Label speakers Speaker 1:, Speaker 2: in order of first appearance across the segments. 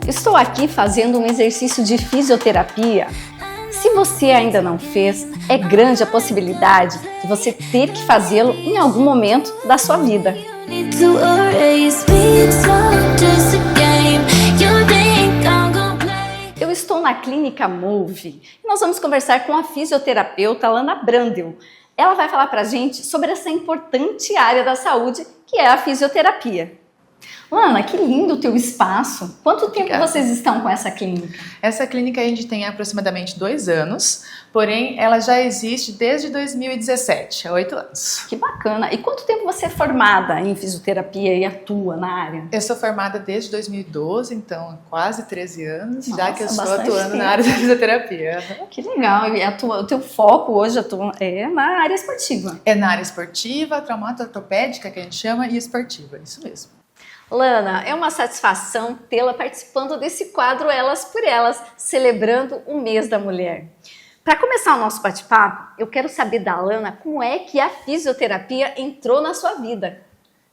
Speaker 1: Estou aqui fazendo um exercício de fisioterapia. Se você ainda não fez, é grande a possibilidade de você ter que fazê-lo em algum momento da sua vida. Eu estou na clínica Move e nós vamos conversar com a fisioterapeuta Lana Brandel. Ela vai falar pra gente sobre essa importante área da saúde que é a fisioterapia. Lana, que lindo o teu espaço. Quanto tempo vocês estão com essa clínica?
Speaker 2: Essa clínica a gente tem há aproximadamente 2 anos, porém ela já existe desde 2017, há 8 anos.
Speaker 1: Que bacana. E quanto tempo você é formada em fisioterapia e atua na área?
Speaker 2: Eu sou formada desde 2012, então há quase 13 anos,
Speaker 1: Nossa,
Speaker 2: já que eu estou
Speaker 1: bastante
Speaker 2: atuando
Speaker 1: tempo.
Speaker 2: na área da fisioterapia.
Speaker 1: Que legal. E o teu foco hoje é na área esportiva.
Speaker 2: É na área esportiva, traumato-ortopédica, que a gente chama, e esportiva, isso mesmo.
Speaker 1: Lana, é uma satisfação tê-la participando desse quadro Elas por Elas, celebrando o mês da mulher. Para começar o nosso bate-papo, eu quero saber da Lana como é que a fisioterapia entrou na sua vida.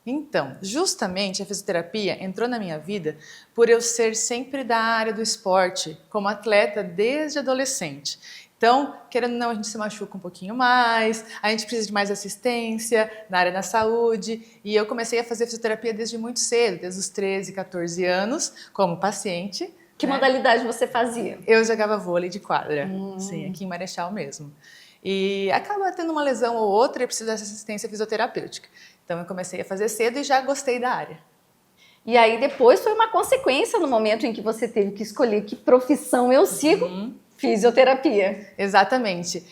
Speaker 2: Então, justamente a fisioterapia entrou na minha vida por eu ser sempre da área do esporte, como atleta desde adolescente. Então, querendo ou não, a gente se machuca um pouquinho mais, a gente precisa de mais assistência na área da saúde, e eu comecei a fazer fisioterapia desde muito cedo, desde os 13, 14 anos, como paciente.
Speaker 1: Que modalidade você fazia?
Speaker 2: Eu jogava vôlei de quadra, sim, aqui em Marechal mesmo. E acaba tendo uma lesão ou outra e precisa dessa assistência fisioterapêutica. Então, eu comecei a fazer cedo e já gostei da área.
Speaker 1: E aí depois foi uma consequência no momento em que você teve que escolher que profissão eu sigo. Fisioterapia.
Speaker 2: Exatamente.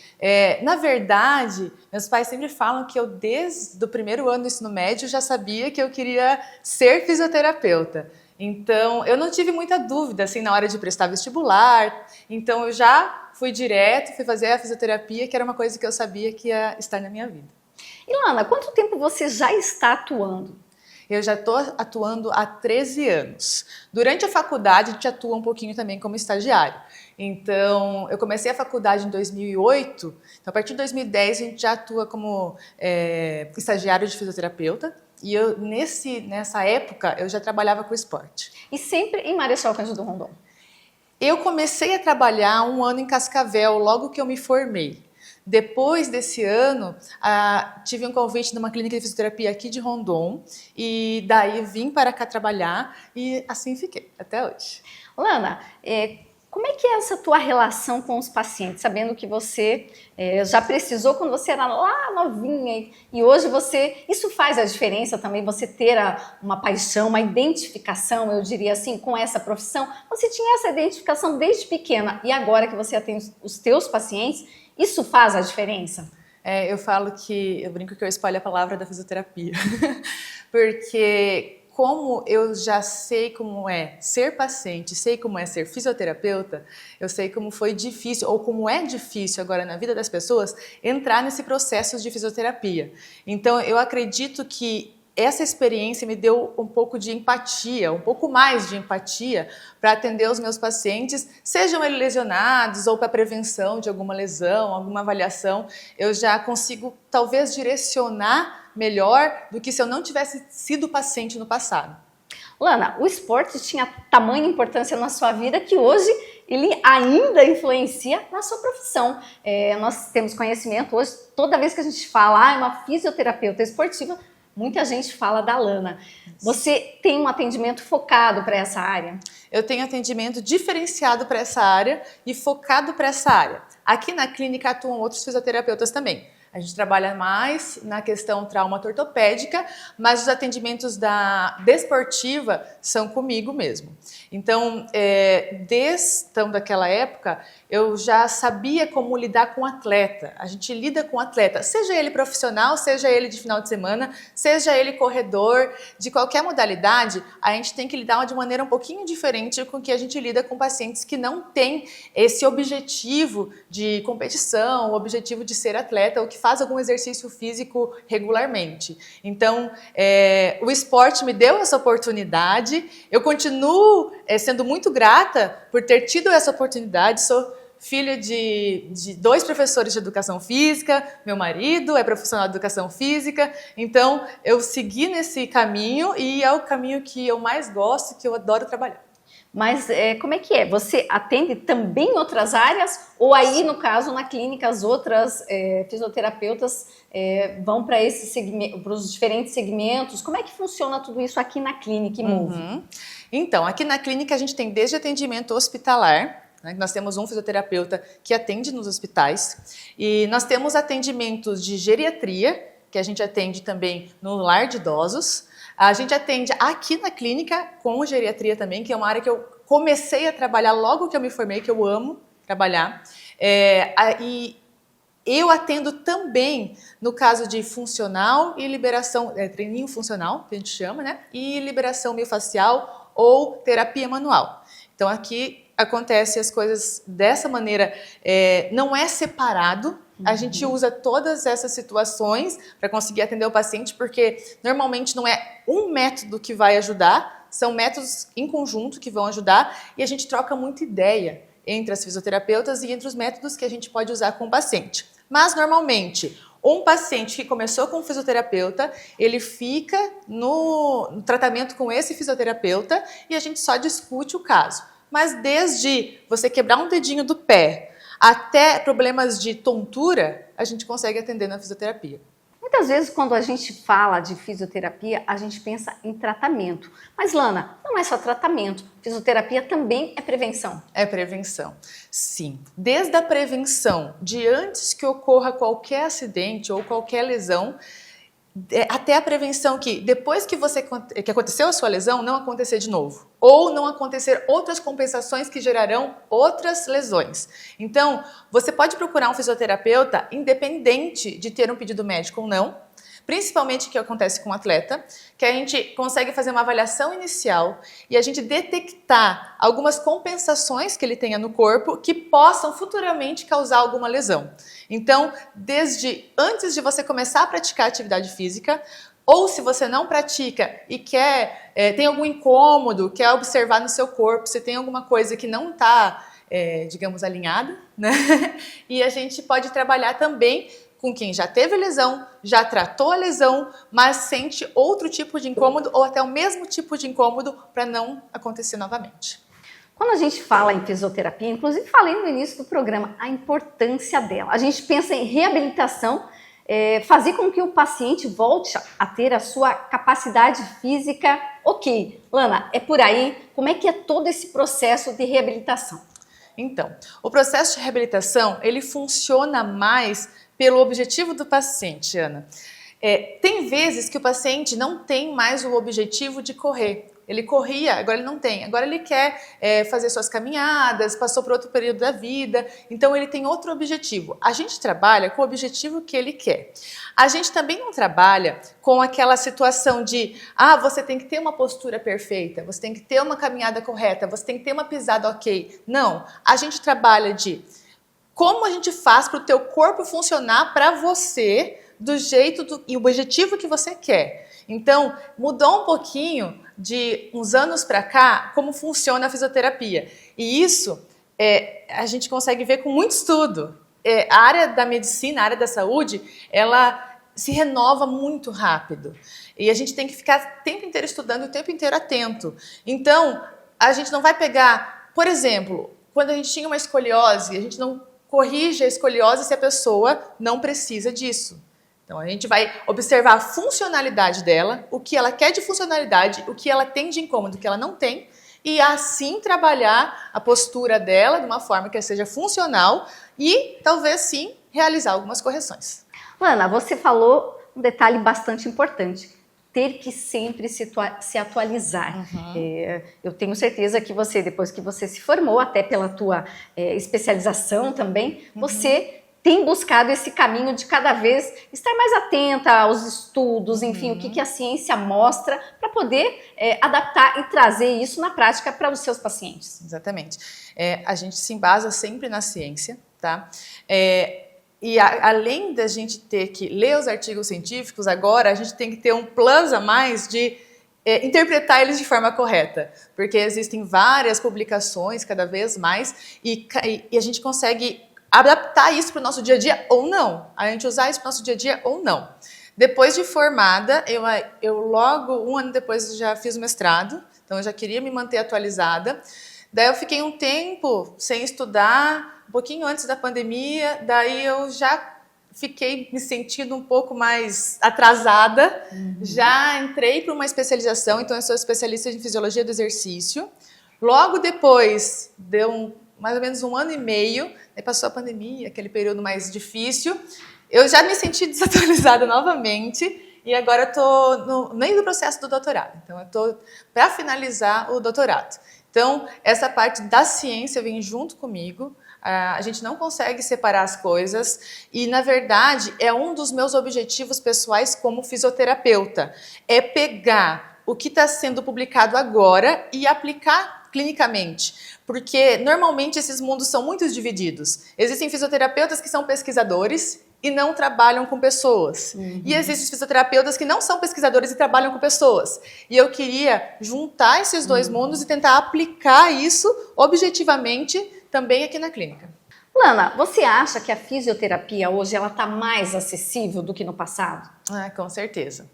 Speaker 2: Na verdade, meus pais sempre falam que eu, desde o primeiro ano do ensino médio, já sabia que eu queria ser fisioterapeuta. Então, eu não tive muita dúvida assim, na hora de prestar vestibular. Então, eu já fui fazer a fisioterapia, que era uma coisa que eu sabia que ia estar na minha vida.
Speaker 1: E Lana, quanto tempo você já está atuando?
Speaker 2: Eu já estou atuando há 13 anos. Durante a faculdade, a gente atua um pouquinho também como estagiário. Então, eu comecei a faculdade em 2008, então a partir de 2010 a gente já atua como estagiário de fisioterapeuta. E eu, nessa época, eu já trabalhava com esporte.
Speaker 1: E sempre em Marechal Cândido Rondon?
Speaker 2: Eu comecei a trabalhar 1 ano em Cascavel, logo que eu me formei. Depois desse ano, tive um convite de uma clínica de fisioterapia aqui de Rondon e daí vim para cá trabalhar e assim fiquei, até hoje.
Speaker 1: Lana, como é que é essa tua relação com os pacientes, sabendo que você já precisou quando você era lá novinha e hoje isso faz a diferença também, você ter uma paixão, uma identificação, eu diria assim, com essa profissão? Você tinha essa identificação desde pequena e agora que você atende os teus pacientes, isso faz a diferença?
Speaker 2: Eu brinco que eu espalho a palavra da fisioterapia, porque como eu já sei como é ser paciente, sei como é ser fisioterapeuta, eu sei como foi difícil, ou como é difícil agora na vida das pessoas, entrar nesse processo de fisioterapia. Então, eu acredito que essa experiência me deu um pouco de empatia, um pouco mais de empatia para atender os meus pacientes, sejam eles lesionados ou para prevenção de alguma lesão, alguma avaliação. Eu já consigo, talvez, direcionar melhor do que se eu não tivesse sido paciente no passado.
Speaker 1: Lana, o esporte tinha tamanha importância na sua vida que hoje ele ainda influencia na sua profissão. Nós temos conhecimento hoje, toda vez que a gente fala uma fisioterapeuta esportiva, muita gente fala da Lana. Você tem um atendimento focado para essa área?
Speaker 2: Eu tenho atendimento diferenciado para essa área e focado para essa área. Aqui na clínica atuam outros fisioterapeutas também. A gente trabalha mais na questão traumato-ortopédica, mas os atendimentos da desportiva são comigo mesmo. Então, desde daquela época, eu já sabia como lidar com o atleta. A gente lida com o atleta, seja ele profissional, seja ele de final de semana, seja ele corredor, de qualquer modalidade, a gente tem que lidar de maneira um pouquinho diferente com que a gente lida com pacientes que não têm esse objetivo de competição, o objetivo de ser atleta ou que faz algum exercício físico regularmente. Então, o esporte me deu essa oportunidade, eu continuo sendo muito grata por ter tido essa oportunidade, sou filha de 2 professores de educação física, meu marido é profissional de educação física, então eu segui nesse caminho e é o caminho que eu mais gosto, que eu adoro trabalhar.
Speaker 1: Mas como é que é? Você atende também outras áreas? Ou aí, no caso, na clínica, as outras fisioterapeutas vão para os diferentes segmentos? Como é que funciona tudo isso aqui na clínica Imove?
Speaker 2: Então, aqui na clínica a gente tem desde atendimento hospitalar, né? Nós temos um fisioterapeuta que atende nos hospitais, e nós temos atendimentos de geriatria, que a gente atende também no lar de idosos. A gente atende aqui na clínica com geriatria também, que é uma área que eu comecei a trabalhar logo que eu me formei, que eu amo trabalhar. E eu atendo também no caso de funcional e liberação, treininho funcional, que a gente chama, né? E liberação miofascial ou terapia manual. Então aqui acontece as coisas dessa maneira, não é separado. A gente usa todas essas situações para conseguir atender o paciente, porque normalmente não é um método que vai ajudar, são métodos em conjunto que vão ajudar, e a gente troca muita ideia entre as fisioterapeutas e entre os métodos que a gente pode usar com o paciente. Mas normalmente, um paciente que começou com um fisioterapeuta, ele fica no tratamento com esse fisioterapeuta e a gente só discute o caso. Mas desde você quebrar um dedinho do pé até problemas de tontura, a gente consegue atender na fisioterapia.
Speaker 1: Muitas vezes, quando a gente fala de fisioterapia, a gente pensa em tratamento. Mas, Lana, não é só tratamento. Fisioterapia também é prevenção.
Speaker 2: É prevenção, sim. Desde a prevenção, de antes que ocorra qualquer acidente ou qualquer lesão, até a prevenção que depois que aconteceu a sua lesão, não acontecer de novo. Ou não acontecer outras compensações que gerarão outras lesões. Então, você pode procurar um fisioterapeuta independente de ter um pedido médico ou não, principalmente o que acontece com o atleta, que a gente consegue fazer uma avaliação inicial e a gente detectar algumas compensações que ele tenha no corpo que possam futuramente causar alguma lesão. Então, desde antes de você começar a praticar atividade física, ou se você não pratica e tem algum incômodo, quer observar no seu corpo, se tem alguma coisa que não está, digamos, alinhada, né? E a gente pode trabalhar também com quem já teve lesão, já tratou a lesão, mas sente outro tipo de incômodo ou até o mesmo tipo de incômodo para não acontecer novamente.
Speaker 1: Quando a gente fala em fisioterapia, inclusive falei no início do programa, a importância dela. A gente pensa em reabilitação, fazer com que o paciente volte a ter a sua capacidade física. Ok, Lana, é por aí. Como é que é todo esse processo de reabilitação?
Speaker 2: Então, o processo de reabilitação, ele funciona mais pelo objetivo do paciente, Ana. Tem vezes que o paciente não tem mais o objetivo de correr. Ele corria, agora ele não tem. Agora ele quer fazer suas caminhadas, passou por outro período da vida, então ele tem outro objetivo. A gente trabalha com o objetivo que ele quer. A gente também não trabalha com aquela situação de você tem que ter uma postura perfeita, você tem que ter uma caminhada correta, você tem que ter uma pisada ok. Não, a gente trabalha de como a gente faz para o teu corpo funcionar para você do jeito e o objetivo que você quer. Então, mudou um pouquinho de uns anos para cá como funciona a fisioterapia. E isso a gente consegue ver com muito estudo. A área da medicina, a área da saúde, ela se renova muito rápido. E a gente tem que ficar o tempo inteiro estudando, o tempo inteiro atento. Então, a gente não vai pegar, por exemplo, quando a gente tinha uma escoliose, a gente não corrige a escoliose se a pessoa não precisa disso. Então, a gente vai observar a funcionalidade dela, o que ela quer de funcionalidade, o que ela tem de incômodo, o que ela não tem, e assim trabalhar a postura dela de uma forma que seja funcional e talvez sim realizar algumas correções.
Speaker 1: Lana, você falou um detalhe bastante importante. Ter que sempre se atualizar. Eu tenho certeza que você, depois que você se formou, até pela tua especialização também, você tem buscado esse caminho de cada vez estar mais atenta aos estudos, enfim, o que a ciência mostra, para poder adaptar e trazer isso na prática para os seus pacientes.
Speaker 2: Exatamente. A gente se embasa sempre na ciência, tá? E além da gente ter que ler os artigos científicos, agora a gente tem que ter um plus a mais de interpretar eles de forma correta, porque existem várias publicações cada vez mais e a gente consegue adaptar isso para o nosso dia a dia ou não, a gente usar isso para o nosso dia a dia ou não. Depois de formada, eu logo, um ano depois, já fiz o mestrado, então eu já queria me manter atualizada. Daí eu fiquei um tempo sem estudar, um pouquinho antes da pandemia, daí eu já fiquei me sentindo um pouco mais atrasada, já entrei para uma especialização, então eu sou especialista em fisiologia do exercício. Logo depois, deu mais ou menos 1 ano e meio, aí passou a pandemia, aquele período mais difícil, eu já me senti desatualizada novamente e agora estou no meio do processo do doutorado. Então, eu estou para finalizar o doutorado. Então, essa parte da ciência vem junto comigo, a gente não consegue separar as coisas e, na verdade, é um dos meus objetivos pessoais como fisioterapeuta, é pegar o que está sendo publicado agora e aplicar clinicamente, porque normalmente esses mundos são muito divididos. Existem fisioterapeutas que são pesquisadores e não trabalham com pessoas. E existem fisioterapeutas que não são pesquisadores e trabalham com pessoas. E eu queria juntar esses dois mundos e tentar aplicar isso objetivamente também aqui na clínica.
Speaker 1: Lana, você acha que a fisioterapia hoje ela está mais acessível do que no passado?
Speaker 2: Com certeza.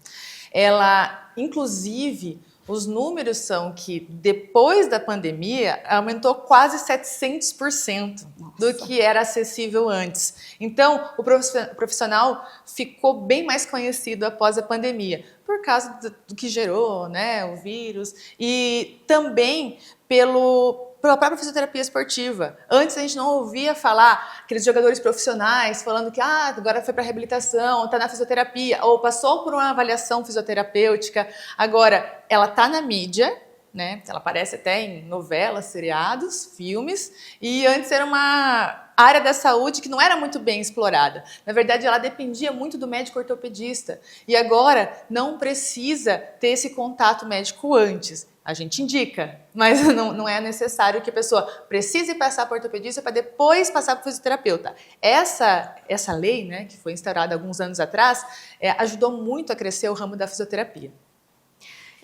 Speaker 2: Ela, inclusive, os números são que depois da pandemia aumentou quase 700% do que era acessível antes. Então, o profissional ficou bem mais conhecido após a pandemia, por causa do que gerou, né, o vírus, e também pela própria fisioterapia esportiva. Antes a gente não ouvia falar aqueles jogadores profissionais falando que agora foi para reabilitação, está na fisioterapia, ou passou por uma avaliação fisioterapêutica. Agora, ela está na mídia, né? Ela aparece até em novelas, seriados, filmes, e antes era uma área da saúde que não era muito bem explorada. Na verdade, ela dependia muito do médico ortopedista. E agora não precisa ter esse contato médico antes. A gente indica, mas não é necessário que a pessoa precise passar por ortopedista para depois passar para o fisioterapeuta. Essa lei, né, que foi instaurada alguns anos atrás, ajudou muito a crescer o ramo da fisioterapia.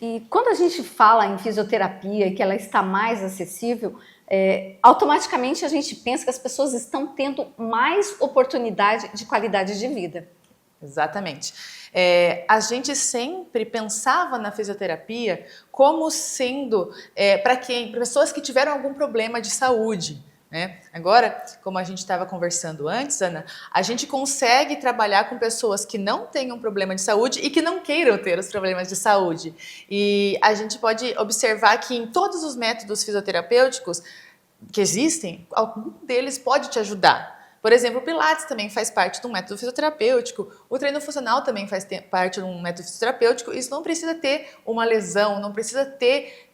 Speaker 1: E quando a gente fala em fisioterapia e que ela está mais acessível, automaticamente a gente pensa que as pessoas estão tendo mais oportunidade de qualidade de vida.
Speaker 2: Exatamente. A gente sempre pensava na fisioterapia como sendo para pessoas que tiveram algum problema de saúde. Né? Agora, como a gente estava conversando antes, Ana, a gente consegue trabalhar com pessoas que não tenham problema de saúde e que não queiram ter os problemas de saúde. E a gente pode observar que em todos os métodos fisioterapêuticos que existem, algum deles pode te ajudar. Por exemplo, o Pilates também faz parte de um método fisioterapêutico, o treino funcional também faz parte de um método fisioterapêutico. Isso não precisa ter uma lesão, não precisa ter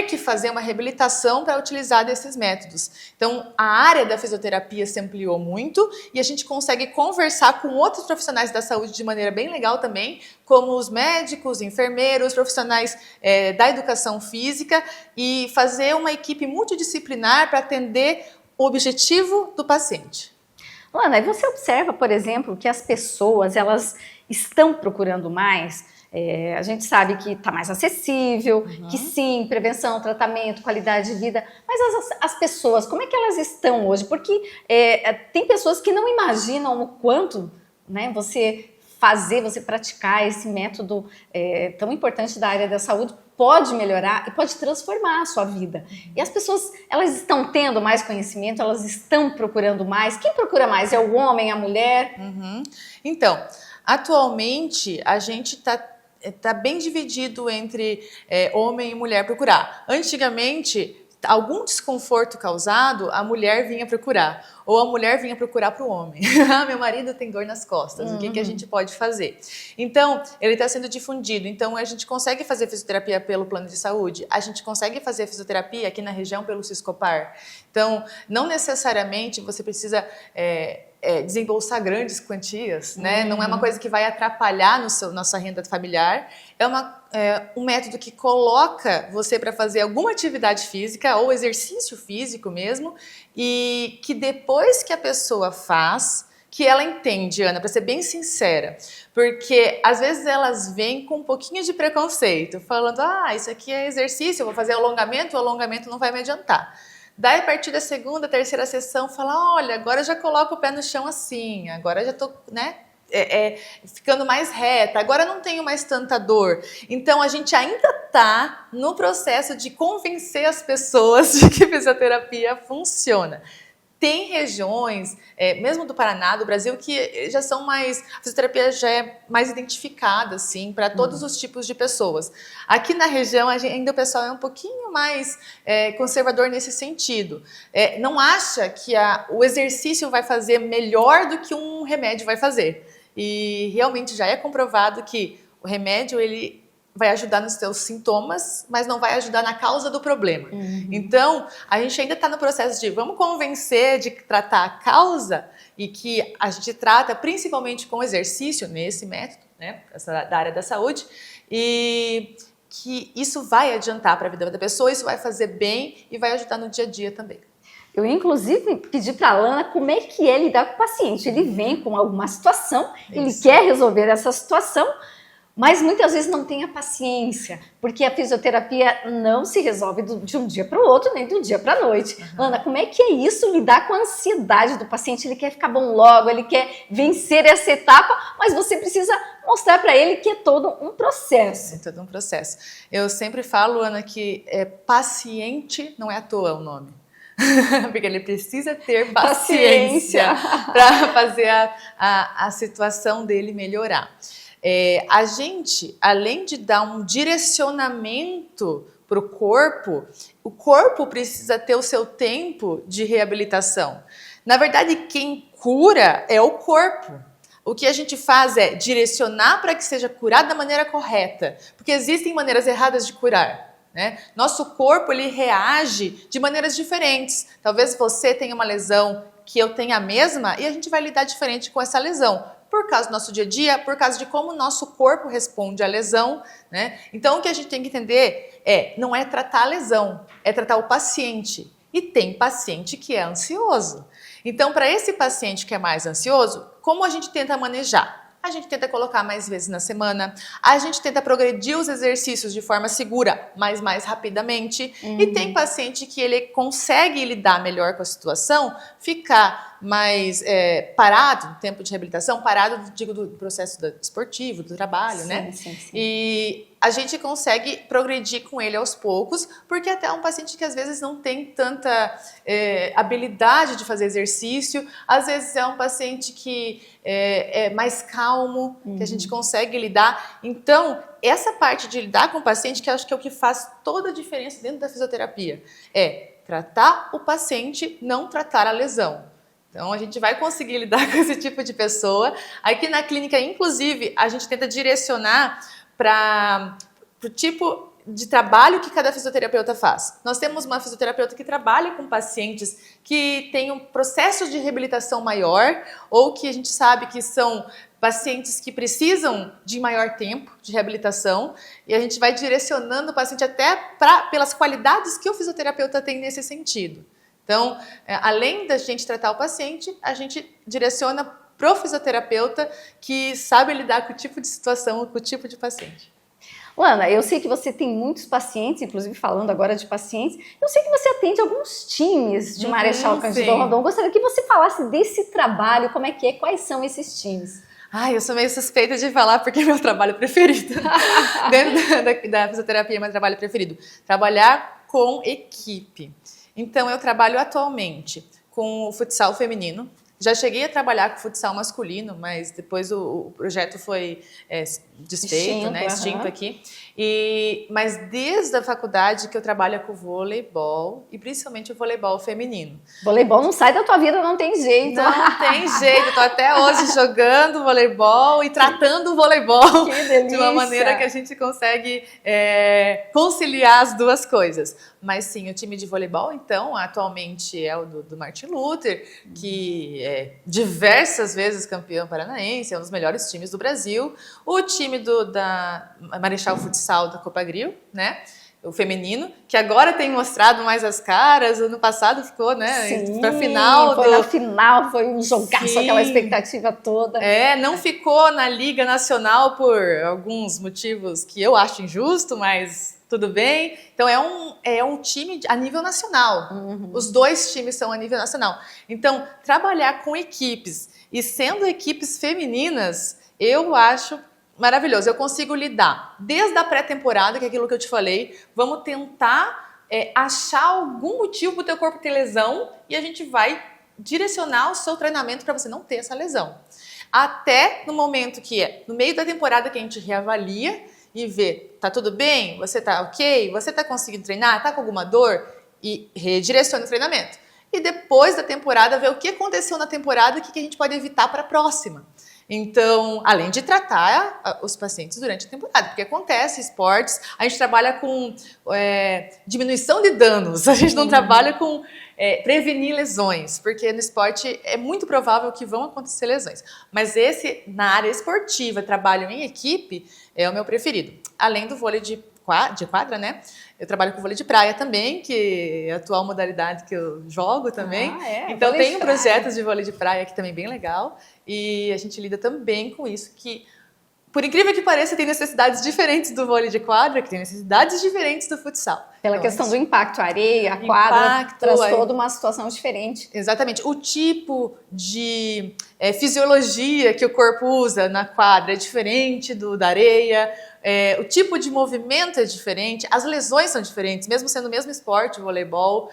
Speaker 2: que fazer uma reabilitação para utilizar desses métodos. Então, a área da fisioterapia se ampliou muito e a gente consegue conversar com outros profissionais da saúde de maneira bem legal também, como os médicos, enfermeiros, profissionais da educação física e fazer uma equipe multidisciplinar para atender o objetivo do paciente.
Speaker 1: Lana, e você observa, por exemplo, que as pessoas elas estão procurando mais? A gente sabe que está mais acessível, que sim, prevenção, tratamento, qualidade de vida, mas as pessoas, como é que elas estão hoje? Porque tem pessoas que não imaginam o quanto, né, você praticar esse método tão importante da área da saúde pode melhorar e pode transformar a sua vida. E as pessoas, elas estão tendo mais conhecimento, elas estão procurando mais. Quem procura mais? É o homem, a mulher?
Speaker 2: Então, atualmente a gente está bem dividido entre homem e mulher procurar. Antigamente, algum desconforto causado, a mulher vinha procurar. Ou a mulher vinha procurar para o homem. Meu marido tem dor nas costas, o que a gente pode fazer? Então, ele está sendo difundido. Então, a gente consegue fazer fisioterapia pelo plano de saúde, a gente consegue fazer fisioterapia aqui na região pelo Siscopar. Então, não necessariamente você precisa desembolsar grandes quantias, né? Não é uma coisa que vai atrapalhar nossa renda familiar. É um método que coloca você para fazer alguma atividade física ou exercício físico mesmo e que depois que a pessoa faz, que ela entende, Ana, para ser bem sincera, porque às vezes elas vêm com um pouquinho de preconceito, falando, isso aqui é exercício, eu vou fazer alongamento, o alongamento não vai me adiantar. Daí, a partir da segunda, terceira sessão, fala, olha, agora eu já coloco o pé no chão assim, agora já tô, né? ficando mais reta, agora não tenho mais tanta dor. Então a gente ainda está no processo de convencer as pessoas de que fisioterapia funciona. Tem regiões, mesmo do Paraná, do Brasil, que já são mais... A fisioterapia já é mais identificada, assim, para todos os tipos de pessoas. Aqui na região, ainda o pessoal é um pouquinho mais conservador nesse sentido. Não acha que o exercício vai fazer melhor do que um remédio vai fazer. E realmente já é comprovado que o remédio, ele vai ajudar nos seus sintomas, mas não vai ajudar na causa do problema. Então, a gente ainda está no processo de vamos convencer de tratar a causa e que a gente trata principalmente com exercício, nesse método, né, da área da saúde, e que isso vai adiantar para a vida da pessoa, isso vai fazer bem e vai ajudar no dia a dia também.
Speaker 1: Eu, inclusive, pedi para a Lana como é que é lidar com o paciente. Ele vem com alguma situação, ele quer resolver essa situação, mas muitas vezes não tem a paciência, porque a fisioterapia não se resolve de um dia para o outro, nem de um dia para a noite. Ana, como é que é isso, lidar com a ansiedade do paciente? Ele quer ficar bom logo, ele quer vencer essa etapa, mas você precisa mostrar para ele que é todo um processo.
Speaker 2: É todo um processo. Eu sempre falo, Ana, que paciente não é à toa o nome. Porque ele precisa ter paciência para fazer a situação dele melhorar. A gente, além de dar um direcionamento para o corpo precisa ter o seu tempo de reabilitação. Na verdade, quem cura é o corpo. O que a gente faz é direcionar para que seja curado da maneira correta, porque existem maneiras erradas de curar, né? Nosso corpo, ele reage de maneiras diferentes. Talvez você tenha uma lesão que eu tenha a mesma e a gente vai lidar diferente com essa lesão. Por causa do nosso dia a dia, por causa de como o nosso corpo responde à lesão, né? Então, o que a gente tem que entender não é tratar a lesão, é tratar o paciente. E tem paciente que é ansioso. Então, para esse paciente que é mais ansioso, como a gente tenta manejar? A gente tenta colocar mais vezes na semana, a gente tenta progredir os exercícios de forma segura, mas mais rapidamente. E tem paciente que ele consegue lidar melhor com a situação, ficar mais parado no tempo de reabilitação, parado, digo, do processo esportivo, do trabalho, né?
Speaker 1: Sim.
Speaker 2: E a gente consegue progredir com ele aos poucos, porque até é um paciente que às vezes não tem tanta habilidade de fazer exercício, às vezes é um paciente que é mais calmo, que a gente consegue lidar. Então, essa parte de lidar com o paciente, que eu acho que é o que faz toda a diferença dentro da fisioterapia, é tratar o paciente, não tratar a lesão. Então, a gente vai conseguir lidar com esse tipo de pessoa. Aqui na clínica, inclusive, a gente tenta direcionar para o tipo de trabalho que cada fisioterapeuta faz. Nós temos uma fisioterapeuta que trabalha com pacientes que têm um processo de reabilitação maior ou que a gente sabe que são pacientes que precisam de maior tempo de reabilitação e a gente vai direcionando o paciente até pelas qualidades que o fisioterapeuta tem nesse sentido. Então, além da gente tratar o paciente, a gente direciona para o fisioterapeuta que sabe lidar com o tipo de situação, com o tipo de paciente.
Speaker 1: Lana, eu sei que você tem muitos pacientes, inclusive falando agora de pacientes, eu sei que você atende alguns times de Marechal Cândido Rondon. Gostaria que você falasse desse trabalho, como é que é, quais são esses times?
Speaker 2: Eu sou meio suspeita de falar porque é meu trabalho preferido. Dentro da fisioterapia é meu trabalho preferido. Trabalhar com equipe. Então, eu trabalho atualmente com o futsal feminino. Já cheguei a trabalhar com futsal masculino, mas depois o projeto foi desfeito, extinto aqui. Mas desde a faculdade que eu trabalho com voleibol e principalmente o voleibol feminino.
Speaker 1: Voleibol não sai da tua vida, não tem jeito.
Speaker 2: Não tem jeito, eu tô até hoje jogando voleibol e tratando o voleibol de uma maneira que a gente consegue conciliar as duas coisas. Mas sim, o time de voleibol, então, atualmente é o do Martin Luther, que é diversas vezes campeão paranaense, é um dos melhores times do Brasil. O time da Marechal Futsal da Copa Grill, né? o feminino, que agora tem mostrado mais as caras, ano passado ficou, né, pra final.
Speaker 1: Foi na final, foi um jogaço, aquela expectativa toda.
Speaker 2: Não ficou na Liga Nacional por alguns motivos que eu acho injusto, mas tudo bem. Então é um time a nível nacional. Os dois times são a nível nacional. Então, trabalhar com equipes e sendo equipes femininas, eu acho maravilhoso. Eu consigo lidar desde a pré-temporada, que é aquilo que eu te falei. Vamos tentar achar algum motivo para o teu corpo ter lesão e a gente vai direcionar o seu treinamento para você não ter essa lesão. Até no momento que no meio da temporada que a gente reavalia e vê, tá tudo bem? Você tá ok? Você tá conseguindo treinar? Tá com alguma dor? E redireciona o treinamento. E depois da temporada, ver o que aconteceu na temporada e o que a gente pode evitar para a próxima. Então, além de tratar os pacientes durante a temporada, porque acontece esportes, a gente trabalha com diminuição de danos, a gente não trabalha com prevenir lesões, porque no esporte é muito provável que vão acontecer lesões. Mas esse, na área esportiva, trabalho em equipe, é o meu preferido. Além do vôlei de quadra, né? Eu trabalho com vôlei de praia também, que é a atual modalidade que eu jogo também. Então tem um projeto de vôlei de praia aqui também bem legal. E a gente lida também com isso, que por incrível que pareça, tem necessidades diferentes do vôlei de quadra, que tem necessidades diferentes do futsal.
Speaker 1: Pela questão do impacto, a areia, a quadra, traz toda uma situação diferente.
Speaker 2: Exatamente. O tipo de fisiologia que o corpo usa na quadra é diferente da areia, o tipo de movimento é diferente, as lesões são diferentes, mesmo sendo o mesmo esporte, o voleibol.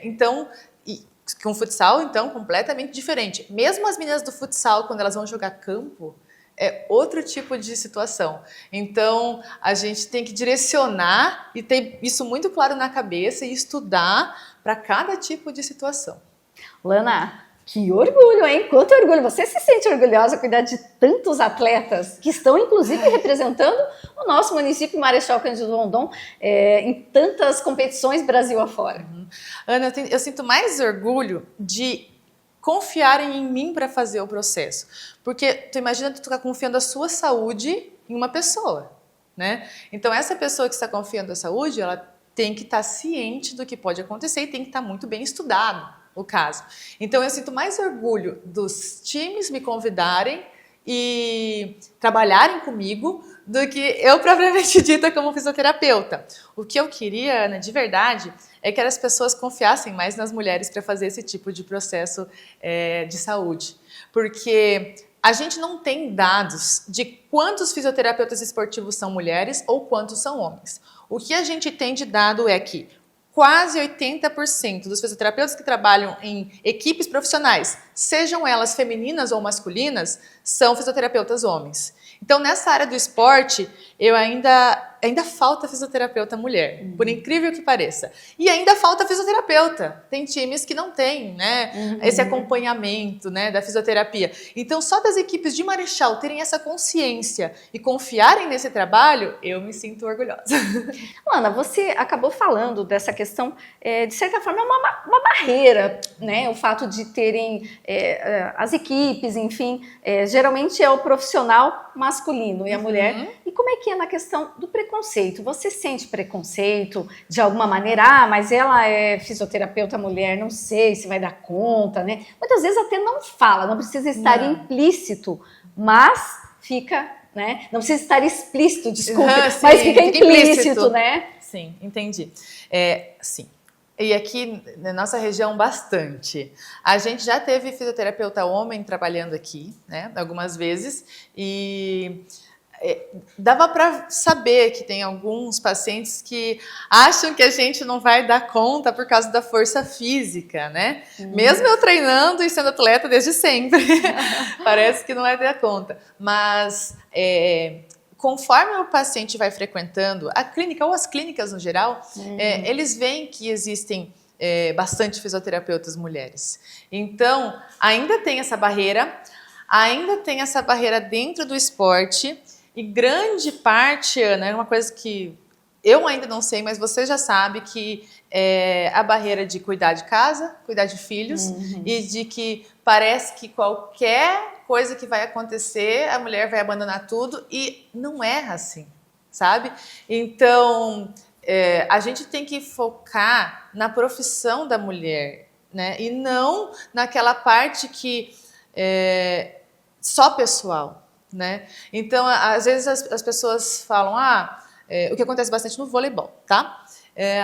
Speaker 2: Então, com o futsal, então, completamente diferente. Mesmo as meninas do futsal, quando elas vão jogar campo, é outro tipo de situação. Então, a gente tem que direcionar e ter isso muito claro na cabeça e estudar para cada tipo de situação.
Speaker 1: Lana, que orgulho, hein? Quanto orgulho! Você se sente orgulhosa de cuidar de tantos atletas que estão, inclusive, representando o nosso município Marechal Cândido Rondon em tantas competições Brasil afora?
Speaker 2: Ana, eu sinto mais orgulho de confiarem em mim para fazer o processo. Porque tu imagina tu tá confiando a sua saúde em uma pessoa, né? Então essa pessoa que está confiando a saúde, ela tem que estar ciente do que pode acontecer e tem que estar muito bem estudado o caso. Então eu sinto mais orgulho dos times me convidarem e trabalharem comigo do que eu propriamente dita como fisioterapeuta. O que eu queria, Ana, de verdade, é que as pessoas confiassem mais nas mulheres para fazer esse tipo de processo de saúde. Porque a gente não tem dados de quantos fisioterapeutas esportivos são mulheres ou quantos são homens. O que a gente tem de dado é que quase 80% dos fisioterapeutas que trabalham em equipes profissionais, sejam elas femininas ou masculinas, são fisioterapeutas homens. Então, nessa área do esporte, ainda falta fisioterapeuta mulher, por incrível que pareça. E ainda falta fisioterapeuta. Tem times que não têm, né, esse acompanhamento, né, da fisioterapia. Então, só das equipes de Marechal terem essa consciência e confiarem nesse trabalho, eu me sinto orgulhosa.
Speaker 1: Ana, você acabou falando dessa questão, de certa forma, é uma barreira, né? O fato de terem as equipes, enfim, geralmente é o profissional masculino e a mulher. E como é que é na questão do preconceito? Você sente preconceito de alguma maneira? Ah, mas ela é fisioterapeuta mulher, não sei se vai dar conta, né? Muitas vezes até não fala, não precisa estar implícito, mas fica, né? Não precisa estar explícito, desculpe, mas fica implícito, né?
Speaker 2: Sim, entendi. Sim. E aqui na nossa região, bastante. A gente já teve fisioterapeuta homem trabalhando aqui, né, algumas vezes, e dava para saber que tem alguns pacientes que acham que a gente não vai dar conta por causa da força física, né? Mesmo eu treinando e sendo atleta desde sempre, parece que não vai dar conta. Mas conforme o paciente vai frequentando a clínica ou as clínicas no geral, eles veem que existem bastante fisioterapeutas mulheres. Então, ainda tem essa barreira dentro do esporte e grande parte, Ana, é uma coisa que eu ainda não sei, mas você já sabe que é a barreira de cuidar de casa, cuidar de filhos e de que parece que qualquer coisa que vai acontecer, a mulher vai abandonar tudo e não é assim, sabe? Então, a gente tem que focar na profissão da mulher, né? E não naquela parte que é só pessoal, né? Então, às vezes as pessoas falam, o que acontece bastante no voleibol, tá?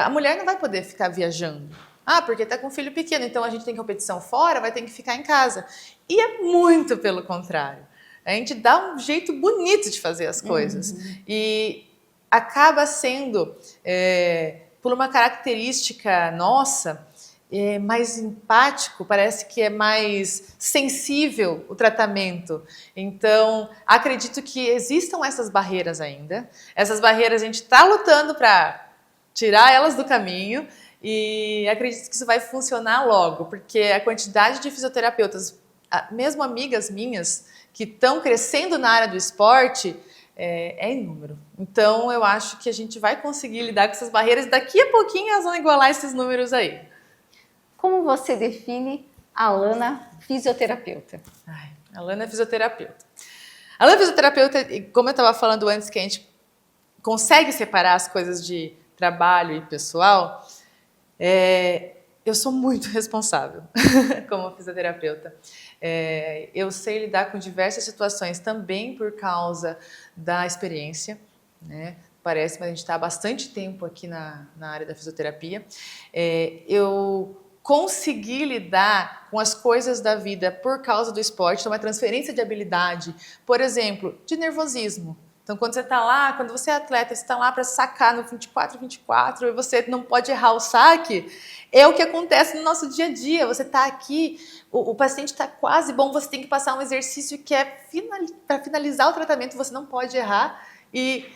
Speaker 2: A mulher não vai poder ficar viajando. Porque tá com um filho pequeno, então a gente tem competição fora, vai ter que ficar em casa. E é muito pelo contrário. A gente dá um jeito bonito de fazer as coisas. E acaba sendo, por uma característica nossa, mais empático, parece que é mais sensível o tratamento. Então, acredito que existam essas barreiras ainda. Essas barreiras a gente está lutando para tirar elas do caminho e acredito que isso vai funcionar logo, porque a quantidade de fisioterapeutas, mesmo amigas minhas, que estão crescendo na área do esporte, é inúmero. Então, eu acho que a gente vai conseguir lidar com essas barreiras. Daqui a pouquinho elas vão igualar esses números aí.
Speaker 1: Como você define a Lana fisioterapeuta?
Speaker 2: A Lana é fisioterapeuta. A Lana é fisioterapeuta, como eu estava falando antes, que a gente consegue separar as coisas de trabalho e pessoal, eu sou muito responsável como fisioterapeuta. Eu sei lidar com diversas situações também por causa da experiência, né? Parece que a gente está há bastante tempo aqui na área da fisioterapia. Eu consegui lidar com as coisas da vida por causa do esporte, então uma transferência de habilidade, por exemplo, de nervosismo. Então, quando você está lá, quando você é atleta, você está lá para sacar no 24 e você não pode errar o saque, é o que acontece no nosso dia a dia. Você está aqui, o paciente está quase bom, você tem que passar um exercício que é para finalizar o tratamento, você não pode errar e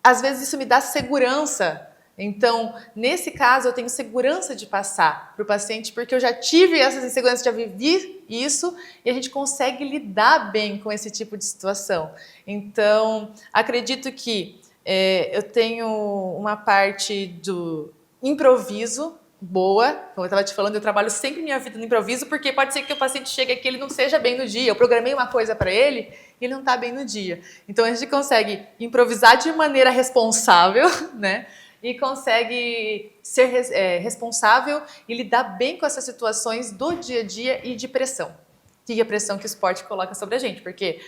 Speaker 2: às vezes isso me dá segurança. Então, nesse caso, eu tenho segurança de passar para o paciente, porque eu já tive essas inseguranças, já vivi isso, e a gente consegue lidar bem com esse tipo de situação. Então, acredito que eu tenho uma parte do improviso boa, como eu estava te falando, eu trabalho sempre minha vida no improviso, porque pode ser que o paciente chegue aqui e ele não seja bem no dia, eu programei uma coisa para ele e ele não está bem no dia. Então, a gente consegue improvisar de maneira responsável, né? E consegue ser responsável e lidar bem com essas situações do dia a dia e de pressão. Que é a pressão que o esporte coloca sobre a gente, porque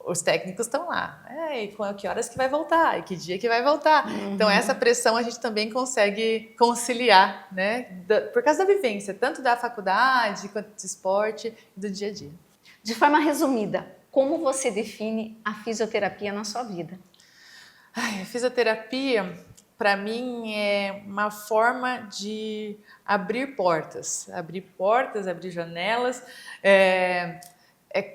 Speaker 2: os técnicos estão lá. E que horas que vai voltar? E que dia que vai voltar? Então, essa pressão a gente também consegue conciliar, né? Por causa da vivência, tanto da faculdade, quanto do esporte e do dia a dia.
Speaker 1: De forma resumida, como você define a fisioterapia na sua vida?
Speaker 2: A fisioterapia, para mim, é uma forma de abrir portas, abrir janelas. É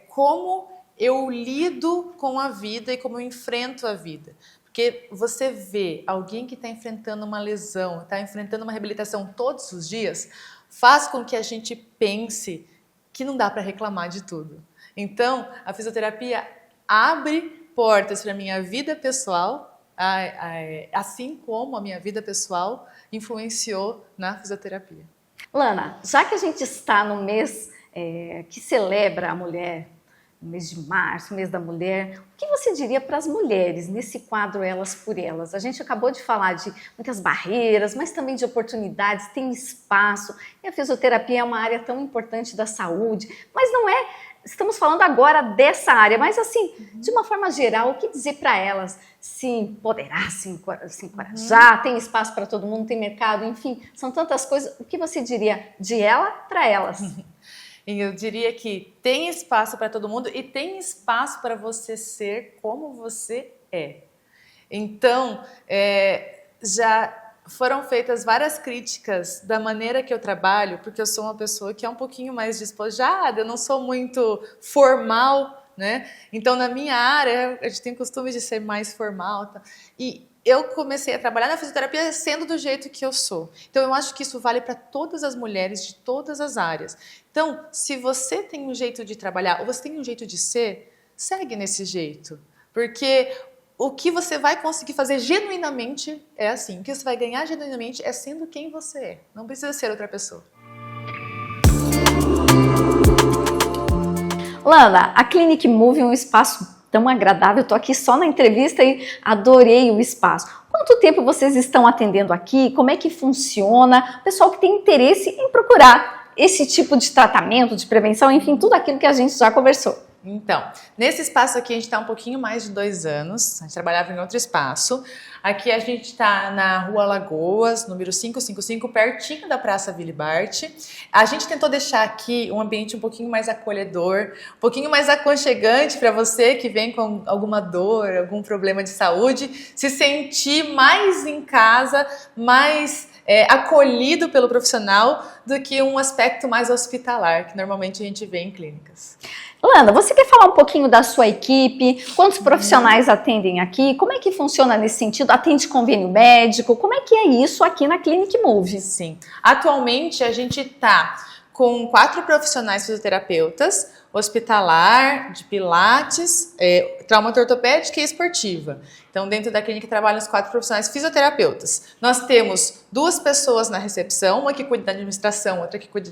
Speaker 2: como eu lido com a vida e como eu enfrento a vida. Porque você vê alguém que está enfrentando uma lesão, está enfrentando uma reabilitação todos os dias, faz com que a gente pense que não dá para reclamar de tudo. Então, a fisioterapia abre portas para a minha vida pessoal, assim como a minha vida pessoal influenciou na fisioterapia.
Speaker 1: Lana, já que a gente está no mês que celebra a mulher, no mês de março, mês da mulher, o que você diria para as mulheres nesse quadro Elas por Elas? A gente acabou de falar de muitas barreiras, mas também de oportunidades, tem espaço, e a fisioterapia é uma área tão importante da saúde, mas não é, estamos falando agora dessa área, mas assim, de uma forma geral, o que dizer para elas? Se empoderar, se encorajar, tem espaço para todo mundo, tem mercado, enfim, são tantas coisas, o que você diria de ela para elas?
Speaker 2: Eu diria que tem espaço para todo mundo e tem espaço para você ser como você é. Então, já foram feitas várias críticas da maneira que eu trabalho, porque eu sou uma pessoa que é um pouquinho mais despojada, eu não sou muito formal, né? Então, na minha área, a gente tem o costume de ser mais formal. Tá? E eu comecei a trabalhar na fisioterapia sendo do jeito que eu sou. Então, eu acho que isso vale para todas as mulheres de todas as áreas. Então, se você tem um jeito de trabalhar ou você tem um jeito de ser, segue nesse jeito. Porque o que você vai conseguir fazer genuinamente é assim. O que você vai ganhar genuinamente é sendo quem você é. Não precisa ser outra pessoa.
Speaker 1: Lana, a Clinic Move é um espaço tão agradável, estou aqui só na entrevista e adorei o espaço. Quando Quanto tempo vocês estão atendendo aqui? Como é que funciona? O pessoal que tem interesse em procurar esse tipo de tratamento, de prevenção, enfim, tudo aquilo que a gente já conversou.
Speaker 2: Então, nesse espaço aqui a gente está um pouquinho mais de 2 anos, a gente trabalhava em outro espaço. Aqui a gente está na Rua Lagoas, número 555, pertinho da Praça Willy Bart. A gente tentou deixar aqui um ambiente um pouquinho mais acolhedor, um pouquinho mais aconchegante para você que vem com alguma dor, algum problema de saúde, se sentir mais em casa, mais acolhido pelo profissional do que um aspecto mais hospitalar, que normalmente a gente vê em clínicas.
Speaker 1: Lana, você quer falar um pouquinho da sua equipe? Quantos profissionais atendem aqui? Como é que funciona nesse sentido? Atende convênio médico? Como é que é isso aqui na Clinic Move?
Speaker 2: Sim. Atualmente a gente está com 4 profissionais fisioterapeutas, hospitalar, de pilates, traumato ortopédica e esportiva. Então, dentro da clínica trabalham os 4 profissionais fisioterapeutas. Nós temos 2 pessoas na recepção, uma que cuida da administração, outra que cuida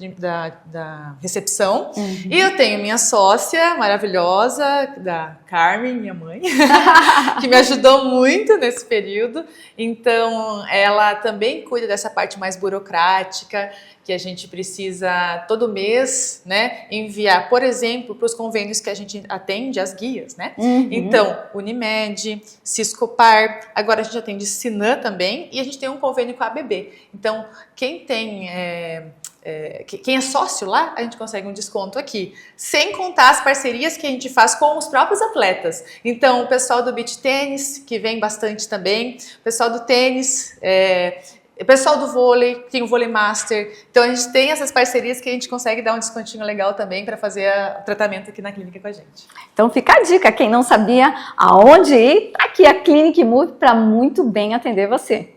Speaker 2: da recepção.
Speaker 1: Uhum.
Speaker 2: E eu tenho minha sócia maravilhosa, da Carmen, minha mãe, que me ajudou muito nesse período. Então, ela também cuida dessa parte mais burocrática, que a gente precisa todo mês, né, enviar, por exemplo, para os convênios que a gente atende, as guias, né?
Speaker 1: Uhum.
Speaker 2: Então, Unimed, Ciscopar, agora a gente atende Sinan também, e a gente tem um convênio com a ABB. Então, quem é sócio lá, a gente consegue um desconto aqui, sem contar as parcerias que a gente faz com os próprios atletas. Então, o pessoal do beach tênis, que vem bastante também, o pessoal do tênis, o pessoal do vôlei, tem o Vôlei Master. Então, a gente tem essas parcerias que a gente consegue dar um descontinho legal também para fazer o tratamento aqui na clínica com a gente.
Speaker 1: Então, fica a dica. Quem não sabia aonde ir, tá aqui a Clinic Move para muito bem atender você.